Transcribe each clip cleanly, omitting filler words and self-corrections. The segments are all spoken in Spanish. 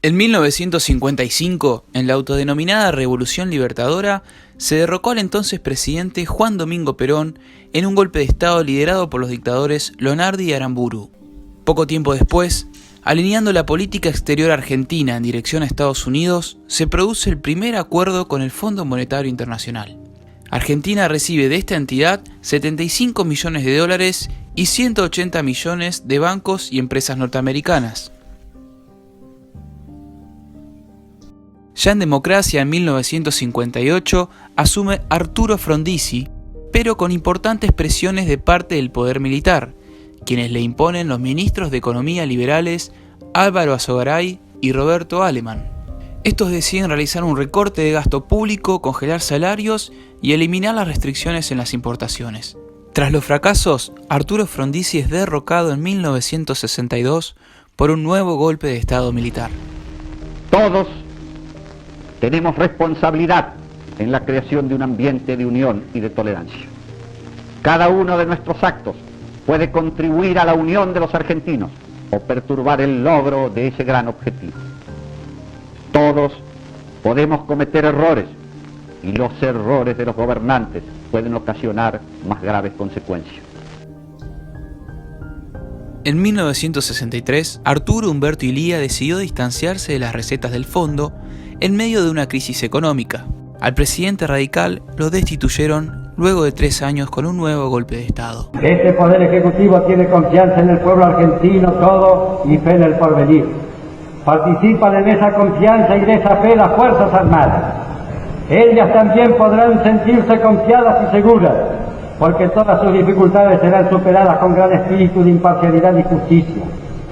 En 1955, en la autodenominada Revolución Libertadora, se derrocó al entonces presidente Juan Domingo Perón en un golpe de Estado liderado por los dictadores Lonardi y Aramburu. Poco tiempo después, alineando la política exterior argentina en dirección a Estados Unidos, se produce el primer acuerdo con el Fondo Monetario Internacional. Argentina recibe de esta entidad 75 millones de dólares y 180 millones de bancos y empresas norteamericanas. Ya en democracia, en 1958, asume Arturo Frondizi, pero con importantes presiones de parte del poder militar, quienes le imponen los ministros de Economía liberales Álvaro Azogaray y Roberto Aleman. Estos deciden realizar un recorte de gasto público, congelar salarios y eliminar las restricciones en las importaciones. Tras los fracasos, Arturo Frondizi es derrocado en 1962 por un nuevo golpe de Estado militar. Todos tenemos responsabilidad en la creación de un ambiente de unión y de tolerancia. Cada uno de nuestros actos puede contribuir a la unión de los argentinos o perturbar el logro de ese gran objetivo. Todos podemos cometer errores y los errores de los gobernantes pueden ocasionar más graves consecuencias. En 1963, Arturo Umberto Illia decidió distanciarse de las recetas del fondo en medio de una crisis económica. Al presidente radical lo destituyeron luego de 3 años con un nuevo golpe de Estado. Este Poder Ejecutivo tiene confianza en el pueblo argentino todo y fe en el porvenir. Participan en esa confianza y de esa fe las Fuerzas Armadas. Ellas también podrán sentirse confiadas y seguras, porque todas sus dificultades serán superadas con gran espíritu de imparcialidad y justicia,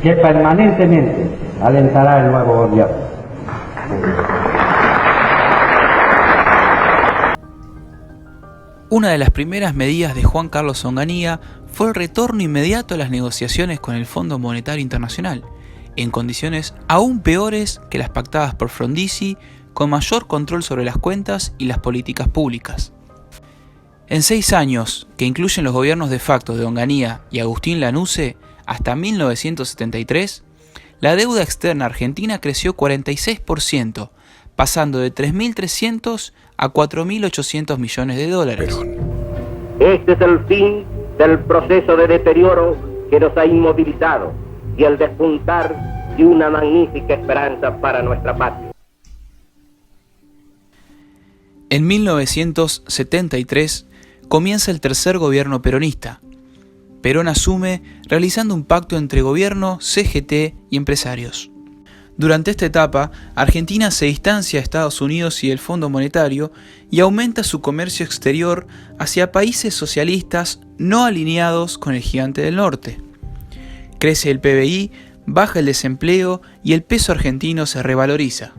que permanentemente alentará el nuevo gobierno. Una de las primeras medidas de Juan Carlos Onganía fue el retorno inmediato a las negociaciones con el Fondo Monetario Internacional, en condiciones aún peores que las pactadas por Frondizi, con mayor control sobre las cuentas y las políticas públicas. En 6 años, que incluyen los gobiernos de facto de Onganía y Agustín Lanusse, hasta 1973, la deuda externa argentina creció 46%, pasando de 3.300 a 4.800 millones de dólares. Este es el fin del proceso de deterioro que nos ha inmovilizado y el despuntar de una magnífica esperanza para nuestra patria. En 1973 comienza el tercer gobierno peronista. Perón asume realizando un pacto entre gobierno, CGT y empresarios. Durante esta etapa, Argentina se distancia a Estados Unidos y del Fondo Monetario y aumenta su comercio exterior hacia países socialistas no alineados con el gigante del norte. Crece el PBI, baja el desempleo y el peso argentino se revaloriza.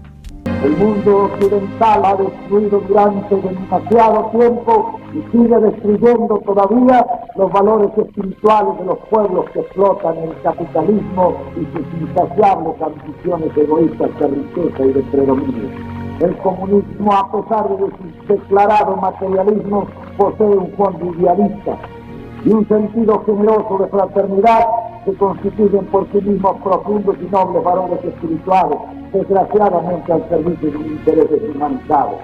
El mundo occidental ha destruido durante demasiado tiempo y sigue destruyendo todavía los valores espirituales de los pueblos que explotan el capitalismo y sus insaciables ambiciones egoístas de riqueza y de predominio. El comunismo, a pesar de su declarado materialismo, posee un fondo idealista y un sentido generoso de fraternidad que constituyen por sí mismos profundos y nobles valores espirituales, desgraciadamente al servicio de un interés deshumanizado.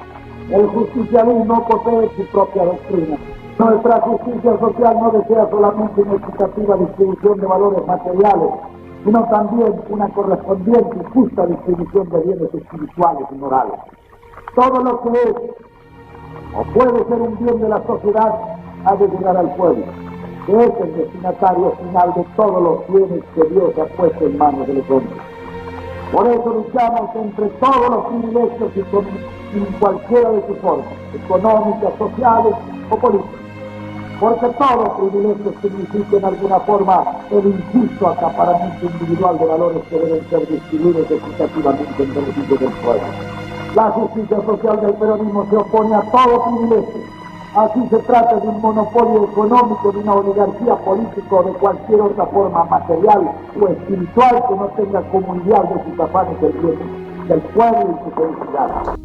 El justicialismo posee su propia doctrina. Nuestra justicia social no desea solamente una equitativa distribución de valores materiales, sino también una correspondiente y justa distribución de bienes espirituales y morales. Todo lo que es o puede ser un bien de la sociedad ha de llegar al pueblo, que es el destinatario final de todos los bienes que Dios ha puesto en manos de los hombres. Por eso luchamos entre todos los privilegios y en cualquiera de sus formas, económicas, sociales o políticas. Porque todo privilegio significa en alguna forma el injusto acaparamiento individual de valores que deben ser distribuidos equitativamente en beneficio del pueblo. La justicia social del peronismo se opone a todo privilegio. Así se trata de un monopolio económico, de una oligarquía política o de cualquier otra forma material o espiritual que no tenga como ideal de sus afanes el bien del pueblo y su felicidad.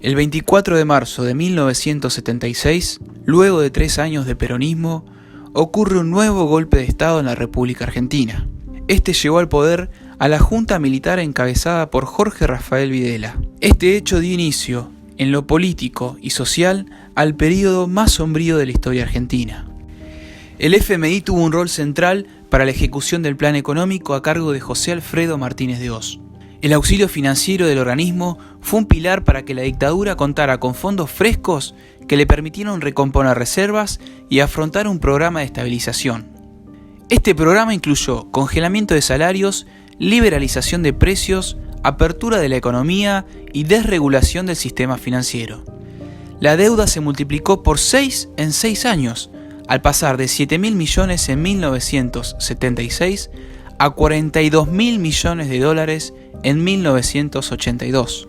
El 24 de marzo de 1976, luego de 3 años de peronismo, ocurre un nuevo golpe de Estado en la República Argentina. Este llegó al poder a la junta militar encabezada por Jorge Rafael Videla. Este hecho dio inicio, en lo político y social, al período más sombrío de la historia argentina. El FMI tuvo un rol central para la ejecución del plan económico a cargo de José Alfredo Martínez de Hoz. El auxilio financiero del organismo fue un pilar para que la dictadura contara con fondos frescos que le permitieron recomponer reservas y afrontar un programa de estabilización. Este programa incluyó congelamiento de salarios, liberalización de precios, apertura de la economía y desregulación del sistema financiero. La deuda se multiplicó por 6 en 6 años, al pasar de 7.000 millones en 1976 a 42.000 millones de dólares en 1982.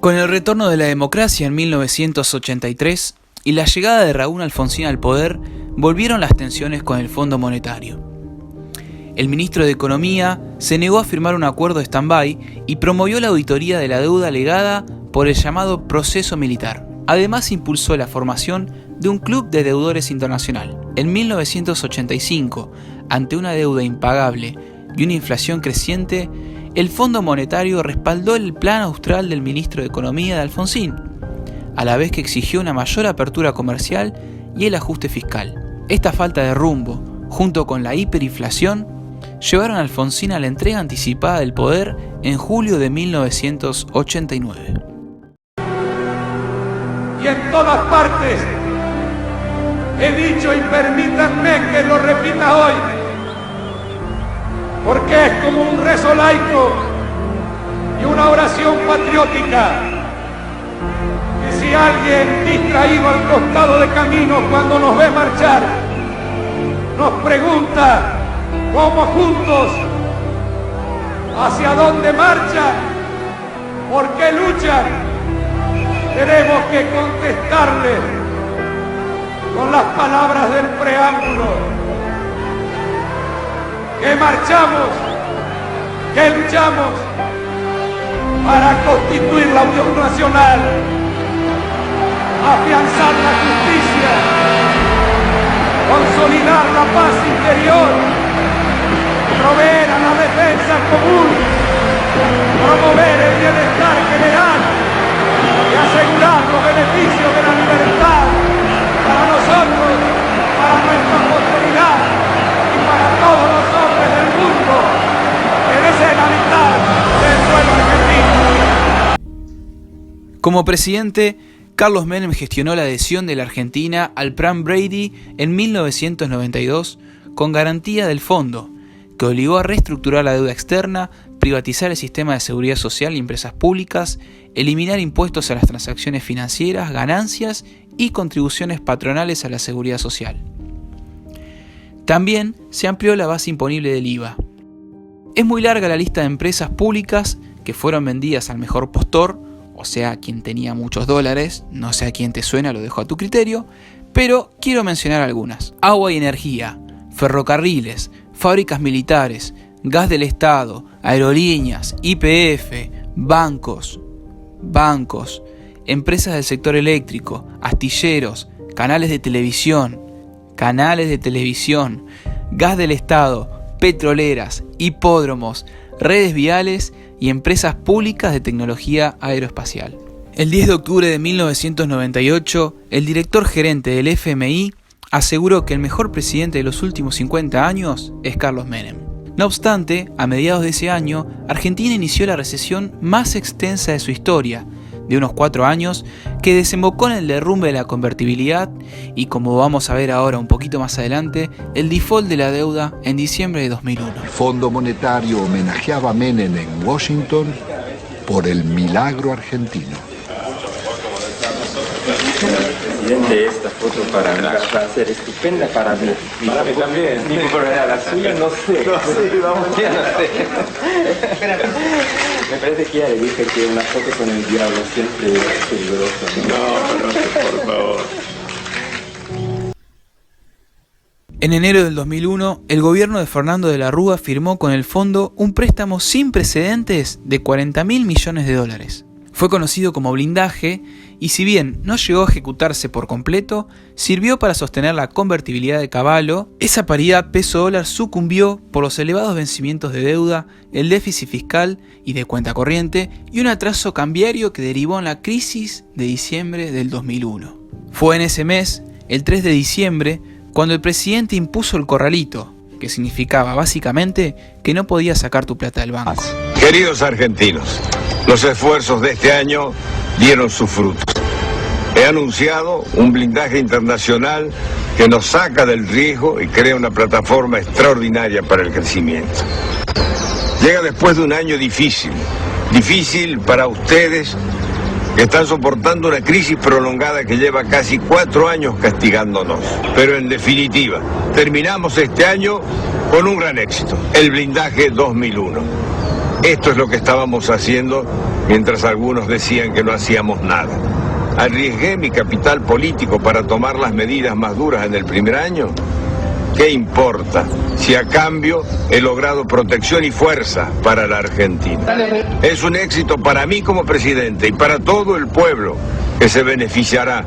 Con el retorno de la democracia en 1983 y la llegada de Raúl Alfonsín al poder, volvieron las tensiones con el Fondo Monetario. El ministro de Economía se negó a firmar un acuerdo de stand-by y promovió la auditoría de la deuda legada por el llamado proceso militar. Además, impulsó la formación de un club de deudores internacional. En 1985, ante una deuda impagable y una inflación creciente, el Fondo Monetario respaldó el plan austral del ministro de Economía de Alfonsín, a la vez que exigió una mayor apertura comercial y el ajuste fiscal. Esta falta de rumbo, junto con la hiperinflación, llevaron a Alfonsín a la entrega anticipada del poder en julio de 1989. Y en todas partes he dicho, y permítanme que lo repita hoy, porque es como un rezo laico y una oración patriótica, que si alguien distraído al costado de camino cuando nos ve marchar, nos pregunta cómo juntos, hacia dónde marchan, por qué luchan, tenemos que contestarle con las palabras del preámbulo, que marchamos, que luchamos para constituir la Unión Nacional, afianzar la justicia, consolidar la paz interior, proveer a la defensa común, promover el bienestar general y asegurar los beneficios de la libertad para nosotros, para nuestra posteridad y para todos los hombres del mundo que deseen habitar del suelo argentino. Como presidente, Carlos Menem gestionó la adhesión de la Argentina al Plan Brady en 1992 con garantía del fondo, que obligó a reestructurar la deuda externa, privatizar el sistema de seguridad social y empresas públicas, eliminar impuestos a las transacciones financieras, ganancias y contribuciones patronales a la seguridad social. También se amplió la base imponible del IVA. Es muy larga la lista de empresas públicas que fueron vendidas al mejor postor, o sea, quien tenía muchos dólares, no sé a quién te suena, lo dejo a tu criterio, pero quiero mencionar algunas. Agua y energía, ferrocarriles, fábricas militares, gas del Estado, aerolíneas, YPF, bancos, empresas del sector eléctrico, astilleros, canales de televisión, gas del Estado, petroleras, hipódromos, redes viales y empresas públicas de tecnología aeroespacial. El 10 de octubre de 1998, el director gerente del FMI aseguró que el mejor presidente de los últimos 50 años es Carlos Menem. No obstante, a mediados de ese año, Argentina inició la recesión más extensa de su historia, de unos 4 años, que desembocó en el derrumbe de la convertibilidad y, como vamos a ver ahora un poquito más adelante, el default de la deuda en diciembre de 2001. El Fondo Monetario homenajeaba a Menem en Washington por el milagro argentino. Presidente, esta foto para mí va a ser estupenda para mí. Para mí también. Ni por la suya no sé. No sé, vamos. Ya no sé. Me parece que ya le dije que una foto con el diablo siempre es peligroso. No, por favor. En enero del 2001, el gobierno de Fernando de la Rúa firmó con el fondo un préstamo sin precedentes de 40.000 millones de dólares. Fue conocido como blindaje y si bien no llegó a ejecutarse por completo, sirvió para sostener la convertibilidad de Cavallo. Esa paridad peso-dólar sucumbió por los elevados vencimientos de deuda, el déficit fiscal y de cuenta corriente y un atraso cambiario que derivó en la crisis de diciembre del 2001. Fue en ese mes, el 3 de diciembre, cuando el presidente impuso el corralito, que significaba básicamente que no podías sacar tu plata del banco. Queridos argentinos, los esfuerzos de este año dieron sus frutos. He anunciado un blindaje internacional que nos saca del riesgo y crea una plataforma extraordinaria para el crecimiento. Llega después de un año difícil para ustedes que están soportando una crisis prolongada que lleva casi 4 años castigándonos. Pero en definitiva, terminamos este año con un gran éxito, el blindaje 2001. Esto es lo que estábamos haciendo mientras algunos decían que no hacíamos nada. ¿Arriesgué mi capital político para tomar las medidas más duras en el primer año? ¿Qué importa si a cambio he logrado protección y fuerza para la Argentina? Es un éxito para mí como presidente y para todo el pueblo que se beneficiará,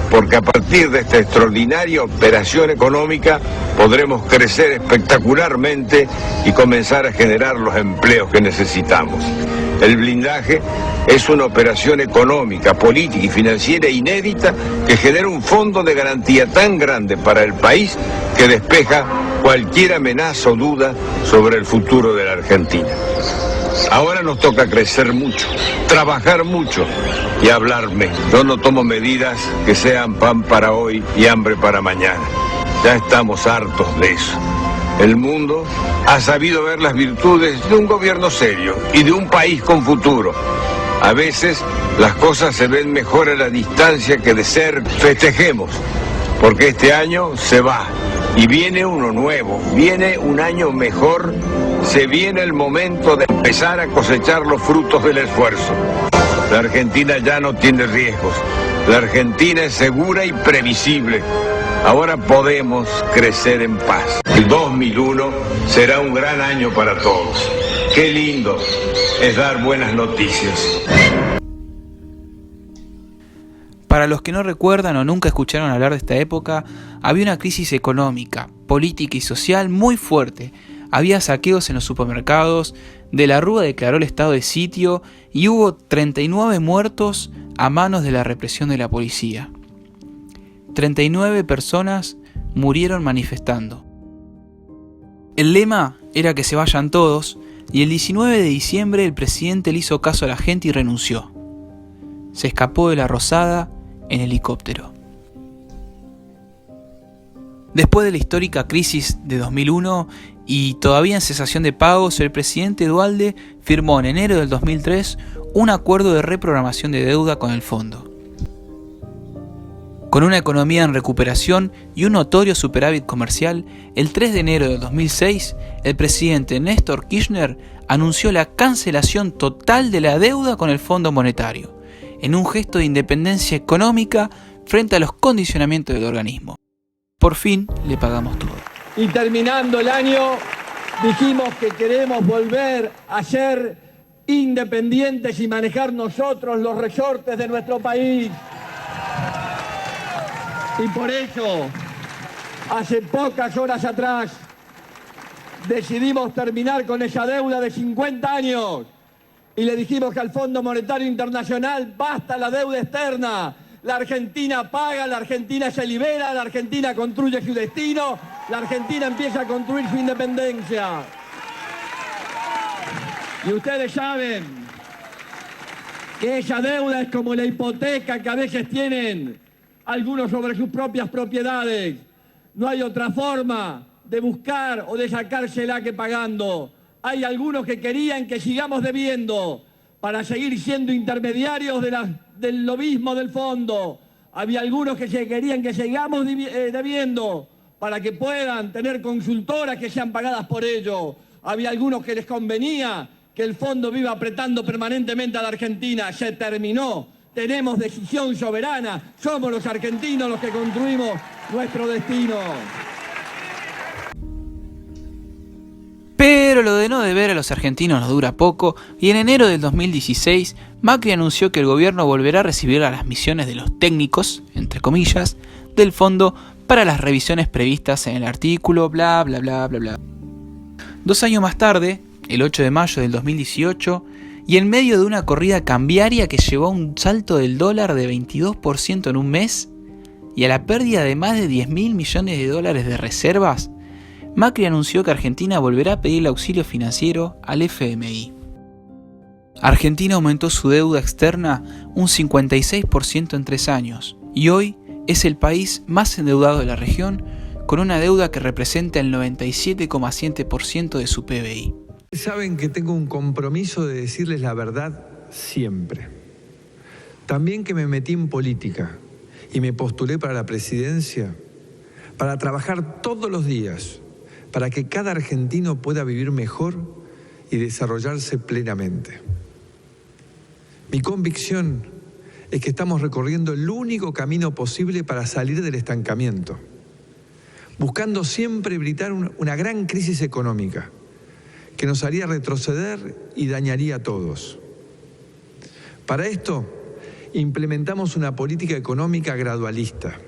porque a partir de esta extraordinaria operación económica podremos crecer espectacularmente y comenzar a generar los empleos que necesitamos. El blindaje es una operación económica, política y financiera inédita que genera un fondo de garantía tan grande para el país que despeja cualquier amenaza o duda sobre el futuro de la Argentina. Ahora nos toca crecer mucho, trabajar mucho y hablarme. Yo no tomo medidas que sean pan para hoy y hambre para mañana. Ya estamos hartos de eso. El mundo ha sabido ver las virtudes de un gobierno serio y de un país con futuro. A veces las cosas se ven mejor a la distancia que de cerca. Festejemos, porque este año se va y viene uno nuevo, viene un año mejor, se viene el momento de empezar a cosechar los frutos del esfuerzo. La Argentina ya no tiene riesgos, la Argentina es segura y previsible. Ahora podemos crecer en paz. El 2001 será un gran año para todos. Qué lindo es dar buenas noticias. Para los que no recuerdan o nunca escucharon hablar de esta época, había una crisis económica, política y social muy fuerte. Había saqueos en los supermercados, de la Rúa declaró el estado de sitio y hubo 39 muertos a manos de la represión de la policía. 39 personas murieron manifestando. El lema era que se vayan todos y el 19 de diciembre el presidente le hizo caso a la gente y renunció. Se escapó de la Rosada en helicóptero. Después de la histórica crisis de 2001 y todavía en cesación de pagos, el presidente Duhalde firmó en enero del 2003 un acuerdo de reprogramación de deuda con el fondo. Con una economía en recuperación y un notorio superávit comercial, el 3 de enero del 2006, el presidente Néstor Kirchner anunció la cancelación total de la deuda con el Fondo Monetario, en un gesto de independencia económica frente a los condicionamientos del organismo. Por fin le pagamos todo. Y terminando el año, dijimos que queremos volver a ser independientes y manejar nosotros los resortes de nuestro país. Y por eso, hace pocas horas atrás, decidimos terminar con esa deuda de 50 años. Y le dijimos que al Fondo Monetario Internacional basta la deuda externa. La Argentina paga, la Argentina se libera, la Argentina construye su destino, la Argentina empieza a construir su independencia. Y ustedes saben que esa deuda es como la hipoteca que a veces tienen algunos sobre sus propias propiedades. No hay otra forma de buscar o de sacársela que pagando. Hay algunos que querían que sigamos debiendo para seguir siendo intermediarios del lobismo del fondo. Había algunos que querían que sigamos debiendo para que puedan tener consultoras que sean pagadas por ello. Había algunos que les convenía que el fondo viva apretando permanentemente a la Argentina. Se terminó. Tenemos decisión soberana. Somos los argentinos los que construimos nuestro destino. Pero Pero lo de no deber a los argentinos nos dura poco, y en enero del 2016 Macri anunció que el gobierno volverá a recibir a las misiones de los técnicos, entre comillas, del fondo para las revisiones previstas en el artículo bla bla bla bla bla. 2 años más tarde, el 8 de mayo del 2018, y en medio de una corrida cambiaria que llevó a un salto del dólar de 22% en un mes, y a la pérdida de más de 10.000 millones de dólares de reservas, Macri anunció que Argentina volverá a pedirle auxilio financiero al FMI. Argentina aumentó su deuda externa un 56% en 3 años, y hoy es el país más endeudado de la región, con una deuda que representa el 97,7% de su PBI. Saben que tengo un compromiso de decirles la verdad siempre. También que me metí en política y me postulé para la presidencia para trabajar todos los días para que cada argentino pueda vivir mejor y desarrollarse plenamente. Mi convicción es que estamos recorriendo el único camino posible para salir del estancamiento, buscando siempre evitar una gran crisis económica que nos haría retroceder y dañaría a todos. Para esto, implementamos una política económica gradualista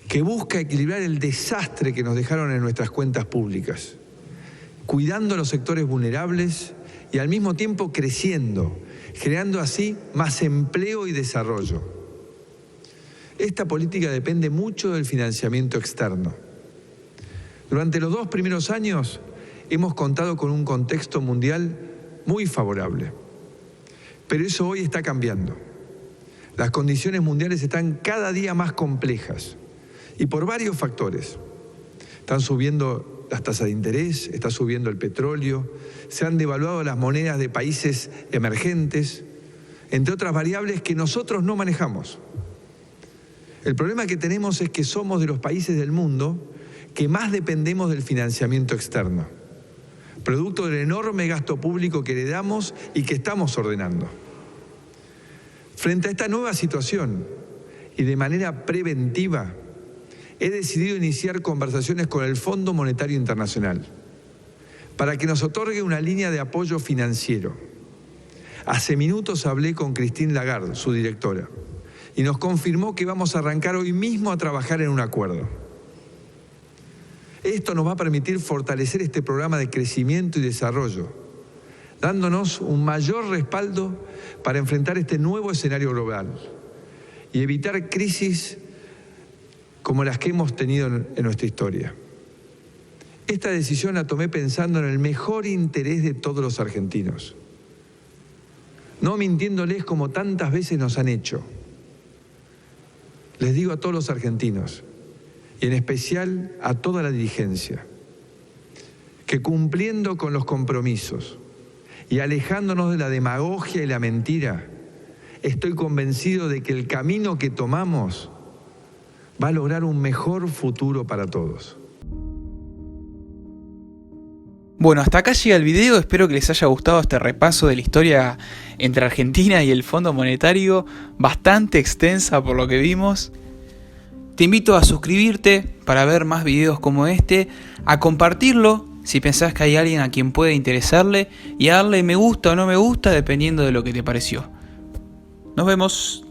que busca equilibrar el desastre que nos dejaron en nuestras cuentas públicas, cuidando a los sectores vulnerables y al mismo tiempo creciendo, generando así más empleo y desarrollo. Esta política depende mucho del financiamiento externo. Durante los 2 primeros años hemos contado con un contexto mundial muy favorable, pero eso hoy está cambiando. Las condiciones mundiales están cada día más complejas y por varios factores. Están subiendo las tasas de interés, está subiendo el petróleo, se han devaluado las monedas de países emergentes, entre otras variables que nosotros no manejamos. El problema que tenemos es que somos de los países del mundo que más dependemos del financiamiento externo, producto del enorme gasto público que heredamos y que estamos ordenando. Frente a esta nueva situación y de manera preventiva, he decidido iniciar conversaciones con el Fondo Monetario Internacional para que nos otorgue una línea de apoyo financiero. Hace minutos hablé con Christine Lagarde, su directora, y nos confirmó que vamos a arrancar hoy mismo a trabajar en un acuerdo. Esto nos va a permitir fortalecer este programa de crecimiento y desarrollo, dándonos un mayor respaldo para enfrentar este nuevo escenario global y evitar crisis como las que hemos tenido en nuestra historia. Esta decisión la tomé pensando en el mejor interés de todos los argentinos, no mintiéndoles como tantas veces nos han hecho. Les digo a todos los argentinos, y en especial a toda la dirigencia, que cumpliendo con los compromisos y alejándonos de la demagogia y la mentira, estoy convencido de que el camino que tomamos va a lograr un mejor futuro para todos. Bueno, hasta acá llega el video, espero que les haya gustado este repaso de la historia entre Argentina y el Fondo Monetario, bastante extensa por lo que vimos. Te invito a suscribirte para ver más videos como este, a compartirlo si pensás que hay alguien a quien puede interesarle y a darle me gusta o no me gusta dependiendo de lo que te pareció. Nos vemos.